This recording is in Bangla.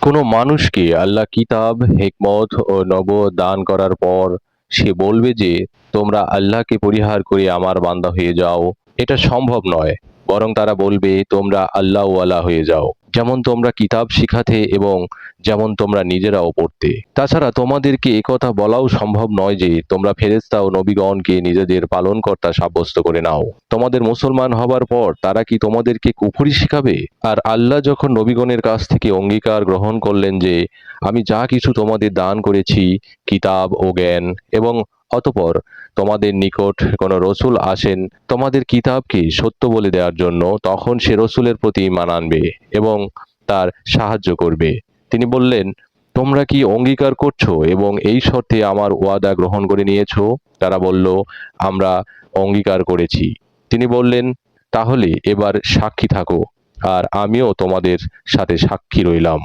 কোনো মানুষকে আল্লাহ কিতাব, হিকমত ও নবুয়ত দান করার পর সে বলবে যে, তোমরা আল্লাহকে পরিহার করে আমার বান্দা হয়ে যাও, এটা সম্ভব নয়। বরং তারা বলবে, তোমরা আল্লাহওয়ালা হয়ে যাও, যেমন তোমরা কিতাব শিখাতে এবং যেমন তোমরা নিজেরাও পড়তে। তাছাড়া তোমাদেরকে একথা বলাও সম্ভব নয় যে, তোমরা ফেরেশতা ও নবীগণকে নিজেদের পালনকর্তা সাব্যস্ত করে নাও। তোমাদের মুসলমান হবার পর তারা কি তোমাদেরকে কুফরি শিখাবে? আর আল্লাহ যখন নবীগণের কাছ থেকে অঙ্গীকার গ্রহণ করলেন যে, আমি যা কিছু তোমাদের দান করেছি, কিতাব ও জ্ঞান, এবং অতঃপর তোমাদের নিকট কোনো রসুল আসেন তোমাদের কিতাবকে সত্য বলে দেওয়ার জন্য, তখন সে রসুলের প্রতি ঈমান আনবে এবং তার সাহায্য করবে। তিনি বললেন, তোমরা কি অঙ্গীকার করছো এবং এই শর্তে আমার ওয়াদা গ্রহণ করে নিয়েছো? তারা বলল, আমরা অঙ্গীকার করেছি। তিনি বললেন, তাহলে এবার সাক্ষী থাকো, আর আমিও তোমাদের সাথে সাক্ষী রইলাম।